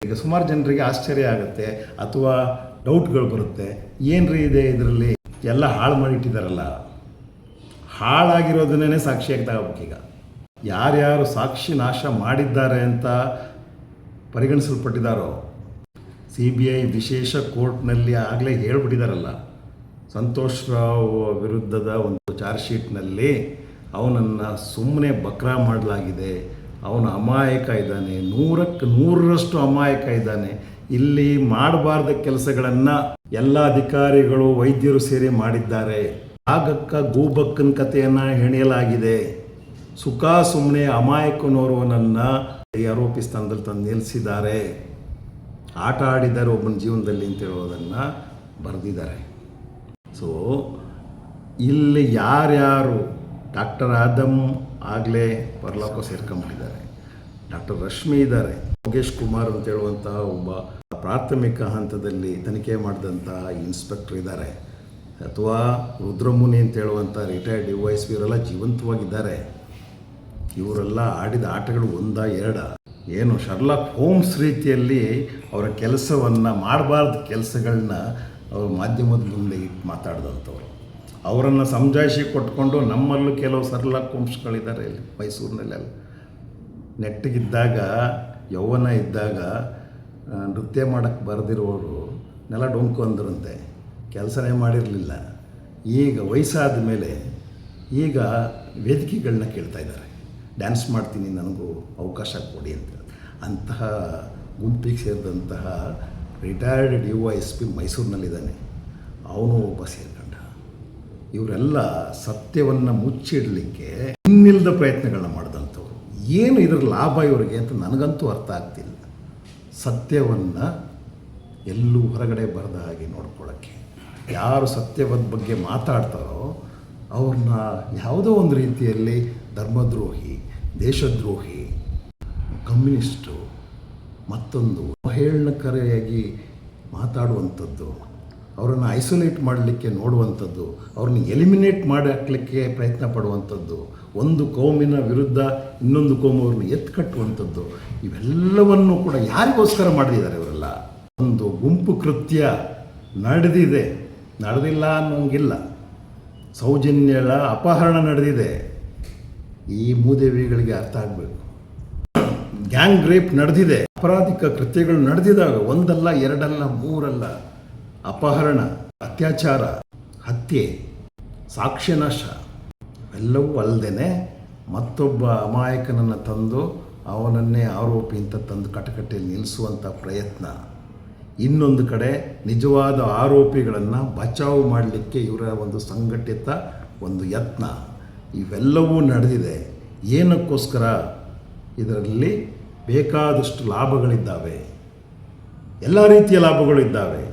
ಈಗ ಸುಮಾರು ಜನರಿಗೆ ಆಶ್ಚರ್ಯ ಆಗುತ್ತೆ ಅಥವಾ ಡೌಟ್ಗಳು ಬರುತ್ತೆ, ಏನ್ರಿ ಇದೆ ಇದರಲ್ಲಿ, ಎಲ್ಲ ಹಾಳು ಮಾಡಿಟ್ಟಿದ್ದಾರಲ್ಲ. ಹಾಳಾಗಿರೋದನ್ನೇ ಸಾಕ್ಷಿಯಾಗಿ ತಗೋಬೇಕೀಗ. ಯಾರ್ಯಾರು ಸಾಕ್ಷಿ ನಾಶ ಮಾಡಿದ್ದಾರೆ ಅಂತ ಪರಿಗಣಿಸಲ್ಪಟ್ಟಿದ್ದಾರೋ, CBI ವಿಶೇಷ ಕೋರ್ಟ್ನಲ್ಲಿ ಆಗಲೇ ಹೇಳ್ಬಿಟ್ಟಿದ್ದಾರಲ್ಲ, ಸಂತೋಷ್ ರಾವ್ ವಿರುದ್ಧದ ಒಂದು ಚಾರ್ಜ್ ಶೀಟ್ನಲ್ಲಿ ಅವನನ್ನು ಸುಮ್ಮನೆ ಬಕ್ರಾ ಮಾಡಲಾಗಿದೆ, ಅವನು ಅಮಾಯಕ ಇದ್ದಾನೆ, 100ಕ್ಕೆ 100ರಷ್ಟು ಅಮಾಯಕ ಇದ್ದಾನೆ. ಇಲ್ಲಿ ಮಾಡಬಾರ್ದ ಕೆಲಸಗಳನ್ನು ಎಲ್ಲ ಅಧಿಕಾರಿಗಳು ವೈದ್ಯರು ಸೇರಿ ಮಾಡಿದ್ದಾರೆ. ಆಗಕ್ಕ ಗೂಬಕ್ಕನ ಕಥೆಯನ್ನು ಹೆಣೆಯಲಾಗಿದೆ. ಸುಖ ಸುಮ್ಮನೆ ಅಮಾಯಕನೋರ್ವನನ್ನು ಆರೋಪಿ ಸ್ಥಾನದಲ್ಲಿ ತಂದು ನಿಲ್ಲಿಸಿದ್ದಾರೆ. ಆಟ ಆಡಿದ್ದಾರೆ ಒಬ್ಬನ ಜೀವನದಲ್ಲಿ ಅಂತ ಹೇಳೋದನ್ನು ಬರೆದಿದ್ದಾರೆ. ಸೊ ಇಲ್ಲಿ ಯಾರ್ಯಾರು ಡಾಕ್ಟರ್ ಆದಮ್ ಆಗಲೇ ಪರಲೋಕ ಸೇರ್ಕೊಂಡ್ಬಿಟ್ಟಿದ್ದಾರೆ, ಡಾಕ್ಟರ್ ರಶ್ಮಿ ಇದ್ದಾರೆ, ಯೋಗೇಶ್ ಕುಮಾರ್ ಅಂತ ಹೇಳುವಂತಹ ಒಬ್ಬ ಪ್ರಾಥಮಿಕ ಹಂತದಲ್ಲಿ ತನಿಖೆ ಮಾಡಿದಂಥ ಇನ್ಸ್ಪೆಕ್ಟರ್ ಇದ್ದಾರೆ, ಅಥವಾ ರುದ್ರಮುನಿ ಅಂತ ಹೇಳುವಂಥ ರಿಟೈರ್ಡ್ DYSP ಇವರೆಲ್ಲ ಜೀವಂತವಾಗಿದ್ದಾರೆ. ಇವರೆಲ್ಲ ಆಡಿದ ಆಟಗಳು ಒಂದ ಎರಡ, ಏನು ಶರ್ಲಾಕ್ ಹೋಮ್ಸ್ ರೀತಿಯಲ್ಲಿ ಅವರ ಕೆಲಸವನ್ನು ಮಾಡಬಾರ್ದ ಕೆಲಸಗಳನ್ನ ಅವರು ಮಾಧ್ಯಮದ ಮುಂದೆ ಇಟ್ಟು ಮಾತಾಡಿದಂಥವ್ರು. ಅವರನ್ನು ಸಮಜಾಯಿಷಿ ಕೊಟ್ಕೊಂಡು ನಮ್ಮಲ್ಲೂ ಕೆಲವು ಶರ್ಲಾಕ್ ಹೋಮ್ಸ್ಗಳಿದ್ದಾರೆ ಇಲ್ಲಿ ಮೈಸೂರಿನಲ್ಲೆಲ್ಲ. ನೆಟ್ಟಗಿದ್ದಾಗ ಯೌವನ ಇದ್ದಾಗ ನೃತ್ಯ ಮಾಡೋಕ್ಕೆ ಬರೆದಿರೋರು ನೆಲ ಡೊಂಕು ಅಂದ್ರಂತೆ, ಕೆಲಸನೇ ಮಾಡಿರಲಿಲ್ಲ. ಈಗ ವಯಸ್ಸಾದ ಮೇಲೆ ಈಗ ವೇದಿಕೆಗಳನ್ನ ಕೇಳ್ತಾ ಇದ್ದಾರೆ, ಡ್ಯಾನ್ಸ್ ಮಾಡ್ತೀನಿ ನನಗೂ ಅವಕಾಶ ಕೊಡಿ ಅಂತ. ಅಂತಹ ಗುಂಪಿಗೆ ಸೇರಿದಂತಹ ರಿಟೈರ್ಡ್ DYSP ಮೈಸೂರಿನಲ್ಲಿದ್ದಾನೆ, ಅವನು ಒಬ್ಬ ಸೇರ್ಕೊಂಡ. ಇವರೆಲ್ಲ ಸತ್ಯವನ್ನು ಮುಚ್ಚಿಡಲಿಕ್ಕೆ ಇನ್ನಿಲ್ಲದ ಪ್ರಯತ್ನಗಳನ್ನ ಮಾಡಿದಂಥವ್ರು. ಏನು ಇದರ ಲಾಭ ಇವರಿಗೆ ಅಂತ ನನಗಂತೂ ಅರ್ಥ ಆಗ್ತಿಲ್ಲ. ಸತ್ಯವನ್ನು ಎಲ್ಲೂ ಹೊರಗಡೆ ಬರದ ಹಾಗೆ ನೋಡ್ಕೊಳ್ಳೋಕ್ಕೆ ಯಾರು ಸತ್ಯದ ಬಗ್ಗೆ ಮಾತಾಡ್ತಾರೋ ಅವ್ರನ್ನ ಯಾವುದೋ ಒಂದು ರೀತಿಯಲ್ಲಿ ಧರ್ಮದ್ರೋಹಿ, ದೇಶದ್ರೋಹಿ, ಕಮ್ಯುನಿಸ್ಟು, ಮತ್ತೊಂದು ಅವಹೇಳನಕಾರಿಯಾಗಿ ಮಾತಾಡುವಂಥದ್ದು, ಅವರನ್ನು ಐಸೋಲೇಟ್ ಮಾಡಲಿಕ್ಕೆ ನೋಡುವಂಥದ್ದು, ಅವ್ರನ್ನ ಎಲಿಮಿನೇಟ್ ಮಾಡಿ ಹಾಕಲಿಕ್ಕೆ ಪ್ರಯತ್ನ ಪಡುವಂಥದ್ದು, ಒಂದು ಕೋಮಿನ ವಿರುದ್ಧ ಇನ್ನೊಂದು ಕೋಮವ್ರನ್ನ ಎತ್ಕಟ್ಟುವಂಥದ್ದು, ಇವೆಲ್ಲವನ್ನು ಕೂಡ ಯಾರಿಗೋಸ್ಕರ ಮಾಡಿದ್ದಾರೆ ಇವರೆಲ್ಲ? ಒಂದು ಗುಂಪು ಕೃತ್ಯ ನಡೆದಿಲ್ಲ ಅನ್ನೋಂಗಿಲ್ಲ. ಸೌಜನ್ಯಳ ಅಪಹರಣ ನಡೆದಿದೆ, ಈ ಮೂದೇವಿಗಳಿಗೆ ಅರ್ಥ ಆಗಬೇಕು. ಗ್ಯಾಂಗ್ ರೇಪ್ ನಡೆದಿದೆ, ಅಪರಾಧಿಕ ಕೃತ್ಯಗಳು ನಡೆದಿದ್ದಾವೆ, ಒಂದಲ್ಲ ಎರಡಲ್ಲ ಮೂರಲ್ಲ. ಅಪಹರಣ, ಅತ್ಯಾಚಾರ, ಹತ್ಯೆ, ಸಾಕ್ಷ್ಯನಾಶ ಎಲ್ಲವೂ ಅಲ್ಲದೆ ಮತ್ತೊಬ್ಬ ಅಮಾಯಕನನ್ನು ತಂದು ಅವನನ್ನೇ ಆರೋಪಿ ಅಂತ ತಂದು ಕಟಕಟೆಯಲ್ಲಿ ನಿಲ್ಲಿಸುವಂಥ ಪ್ರಯತ್ನ. ಇನ್ನೊಂದು ಕಡೆ ನಿಜವಾದ ಆರೋಪಿಗಳನ್ನು ಬಚಾವು ಮಾಡಲಿಕ್ಕೆ ಇವರ ಒಂದು ಸಂಘಟಿತ ಒಂದು ಯತ್ನ, ಇವೆಲ್ಲವೂ ನಡೆದಿದೆ. ಏನಕ್ಕೋಸ್ಕರ? ಇದರಲ್ಲಿ ಬೇಕಾದಷ್ಟು ಲಾಭಗಳಿದ್ದಾವೆ, ಎಲ್ಲ ರೀತಿಯ ಲಾಭಗಳಿದ್ದಾವೆ.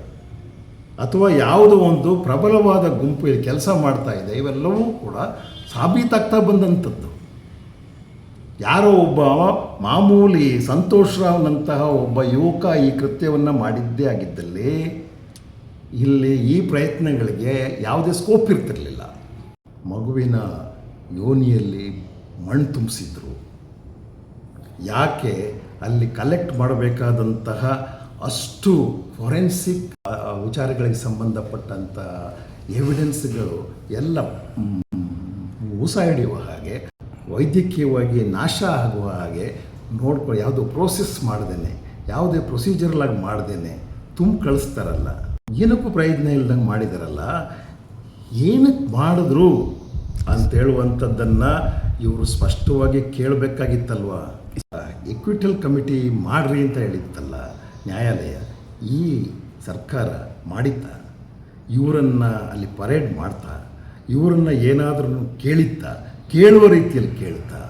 ಅಥವಾ ಯಾವುದೋ ಒಂದು ಪ್ರಬಲವಾದ ಗುಂಪು ಇಲ್ಲಿ ಕೆಲಸ ಮಾಡ್ತಾ ಇದೆ, ಇವೆಲ್ಲವೂ ಕೂಡ ಸಾಬೀತಾಗ್ತಾ ಬಂದಂಥದ್ದು. ಯಾರೋ ಒಬ್ಬ ಮಾಮೂಲಿ ಸಂತೋಷ್ ರಾವ್ನಂತಹ ಒಬ್ಬ ಯುವಕ ಈ ಕೃತ್ಯವನ್ನು ಮಾಡಿದ್ದೇ ಆಗಿದ್ದಲ್ಲಿ ಇಲ್ಲಿ ಈ ಪ್ರಯತ್ನಗಳಿಗೆ ಯಾವುದೇ ಸ್ಕೋಪ್ ಇರ್ತಿರಲಿಲ್ಲ. ಮಗುವಿನ ಯೋನಿಯಲ್ಲಿ ಮಣ್ಣು ತುಂಬಿಸಿದ್ರು. ಯಾಕೆ? ಅಲ್ಲಿ ಕಲೆಕ್ಟ್ ಮಾಡಬೇಕಾದಂತಹ ಅಷ್ಟು ಫೊರೆನ್ಸಿಕ್ ವಿಚಾರಗಳಿಗೆ ಸಂಬಂಧಪಟ್ಟಂಥ ಎವಿಡೆನ್ಸ್ಗಳು ಎಲ್ಲ ಮೂಸ ಹಿಡಿಯುವ ಹಾಗೆ, ವೈದ್ಯಕೀಯವಾಗಿ ನಾಶ ಆಗುವ ಹಾಗೆ ನೋಡ್ಕೊಳ್ಳಿ, ಯಾವುದೋ ಪ್ರೋಸೆಸ್ ಮಾಡ್ದೇನೆ, ಯಾವುದೇ ಪ್ರೊಸೀಜರ್ಲಾಗಿ ಮಾಡ್ದೇನೆ ಕಳಿಸ್ತಾರಲ್ಲ, ಏನಕ್ಕೂ ಪ್ರಯೋಜನ ಇಲ್ದಂಗೆ ಮಾಡಿದಾರಲ್ಲ. ಏನಕ್ಕೆ ಮಾಡಿದ್ರು ಅಂತ ಹೇಳುವಂಥದ್ದನ್ನು ಇವರು ಸ್ಪಷ್ಟವಾಗಿ ಕೇಳಬೇಕಾಗಿತ್ತಲ್ವ. ಎಕ್ವಿಟಲ್ ಕಮಿಟಿ ಮಾಡ್ರಿ ಅಂತ ಹೇಳಿತ್ತಲ್ಲ ನ್ಯಾಯಾಲಯ, ಈ ಸರ್ಕಾರ ಮಾಡಿತ್ತ? ಇವರನ್ನು ಅಲ್ಲಿ ಪರೇಡ್ ಮಾಡ್ತಾ, ಇವರನ್ನು ಏನಾದ್ರೂ ಕೇಳಿತ್ತಾ? ಕೇಳುವ ರೀತಿಯಲ್ಲಿ ಕೇಳ್ತಾ?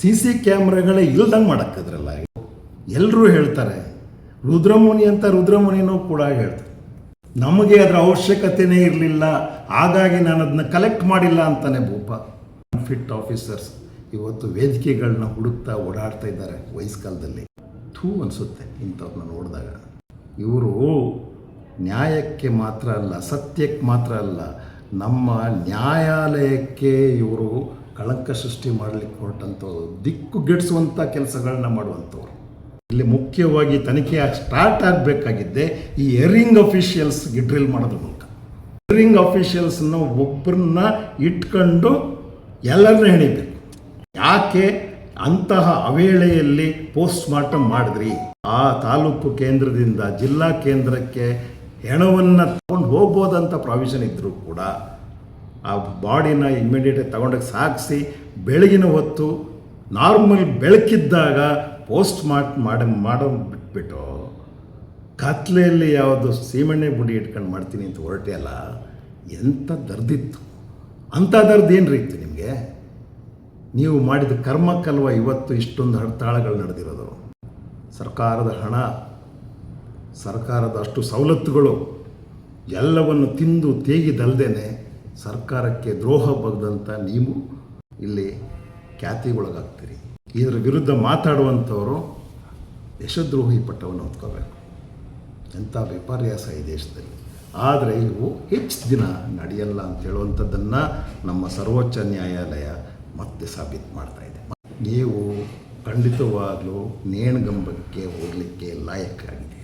CC ಕ್ಯಾಮ್ರಾಗಳೇ ಇಲ್ದಂಗೆ ಮಾಡೋಕ್ಕಿದ್ರಲ್ಲ. ಎಲ್ಲರೂ ಹೇಳ್ತಾರೆ, ರುದ್ರಮುನಿನೂ ಕೂಡ ಹೇಳ್ತಾರೆ, ನಮಗೆ ಅದರ ಅವಶ್ಯಕತೆಯೇ ಇರಲಿಲ್ಲ, ಹಾಗಾಗಿ ನಾನು ಅದನ್ನ ಕಲೆಕ್ಟ್ ಮಾಡಿಲ್ಲ ಅಂತಾನೆ ಭೂಪ. ಫಿಟ್ ಆಫೀಸರ್ಸ್ ಇವತ್ತು ವೇದಿಕೆಗಳನ್ನ ಹುಡುಕ್ತಾ ಓಡಾಡ್ತಾ ಇದ್ದಾರೆ ವಯಸ್ಕಾಲದಲ್ಲಿ. ಅನಿಸುತ್ತೆ ಇಂಥವ್ರನ್ನ ನೋಡಿದಾಗ. ಇವರು ನ್ಯಾಯಕ್ಕೆ ಮಾತ್ರ ಅಲ್ಲ, ಸತ್ಯಕ್ಕೆ ಮಾತ್ರ ಅಲ್ಲ, ನಮ್ಮ ನ್ಯಾಯಾಲಯಕ್ಕೆ ಇವರು ಕಳಂಕ ಸೃಷ್ಟಿ ಮಾಡಲಿಕ್ಕೆ ಹೊರಟಂಥವ್ರು, ದಿಕ್ಕುಗೆಡಿಸುವಂಥ ಕೆಲಸಗಳನ್ನ ಮಾಡುವಂಥವ್ರು. ಇಲ್ಲಿ ಮುಖ್ಯವಾಗಿ ತನಿಖೆ ಸ್ಟಾರ್ಟ್ ಆಗಬೇಕಾಗಿದ್ದೆ ಈ ಹೆರಿಂಗ್ ಅಫಿಷಿಯಲ್ಸ್ಗೆ ಡ್ರಿಲ್ ಮಾಡೋದ್ರ ಮೂಲಕ. ಹೆರಿಂಗ್ ಅಫಿಷಿಯಲ್ಸ್ನ ಒಬ್ಬರನ್ನ ಇಟ್ಕೊಂಡು ಎಲ್ಲರನ್ನ ಹೆಣಿಬೇಕು. ಯಾಕೆ ಅಂತಹ ಅವೇಳೆಯಲ್ಲಿ ಪೋಸ್ಟ್ ಮಾರ್ಟಮ್ ಮಾಡಿದ್ರಿ? ಆ ತಾಲೂಕು ಕೇಂದ್ರದಿಂದ ಜಿಲ್ಲಾ ಕೇಂದ್ರಕ್ಕೆ ಹೆಣವನ್ನು ತಗೊಂಡು ಹೋಗ್ಬೋದಂತ ಪ್ರಾವಿಷನ್ ಇದ್ದರೂ ಕೂಡ ಆ ಬಾಡಿನ ಇಮ್ಮಿಡಿಯೇಟಾಗಿ ತಗೊಂಡೋಗಿ ಸಾಗಿಸಿ ಬೆಳಗಿನ ಹೊತ್ತು ನಾರ್ಮಲ್ ಬೆಳಕಿದ್ದಾಗ ಪೋಸ್ಟ್ ಮಾಡೋ ಬಿಟ್ಬಿಟ್ಟು ಕತ್ಲೆಯಲ್ಲಿ ಯಾವುದು ಸೀಮೆಣ್ಣೆ ಬುಡಿ ಇಟ್ಕೊಂಡು ಮಾಡ್ತೀನಿ ಅಂತ ಹೊರಟೆ ಅಲ್ಲ, ಎಂಥ ದರ್ದಿತ್ತು. ಅಂಥ ದರ್ದು ಏನು ರೀತಿ ನಿಮಗೆ? ನೀವು ಮಾಡಿದ ಕರ್ಮಕ್ಕಲ್ವ ಇವತ್ತು ಇಷ್ಟೊಂದು ಹಡ್ತಾಳಗಳು ನಡೆದಿರೋದು. ಸರ್ಕಾರದ ಹಣ, ಸರ್ಕಾರದ ಅಷ್ಟು ಸವಲತ್ತುಗಳು ಎಲ್ಲವನ್ನು ತಿಂದು ತೇಗಿದಲ್ದೇನೆ ಸರ್ಕಾರಕ್ಕೆ ದ್ರೋಹ ಬಗ್ದಂಥ ನೀವು ಇಲ್ಲಿ ಖ್ಯಾತಿಗೊಳಗಾಗ್ತೀರಿ. ಇದರ ವಿರುದ್ಧ ಮಾತಾಡುವಂಥವರು ದೇಶದ್ರೋಹಿ ಪಟ್ಟವನ್ನು ಹೊತ್ಕೋಬೇಕು. ಎಂಥ ವಿಪರ್ಯಾಸ ಈ ದೇಶದಲ್ಲಿ. ಆದರೆ ಇವು ಹೆಚ್ಚು ದಿನ ನಡೆಯಲ್ಲ ಅಂತ ಹೇಳುವಂಥದ್ದನ್ನು ನಮ್ಮ ಸರ್ವೋಚ್ಚ ನ್ಯಾಯಾಲಯ ಮತ್ತೆ ಸಾಬೀತು ಮಾಡ್ತಾಯಿದೆ. ನೀವು ಖಂಡಿತವಾಗಲೂ ನೇಣುಗಂಬಕ್ಕೆ ಹೋಗಲಿಕ್ಕೆ ಲಾಯಕ್ಕಾಗಿದೆ.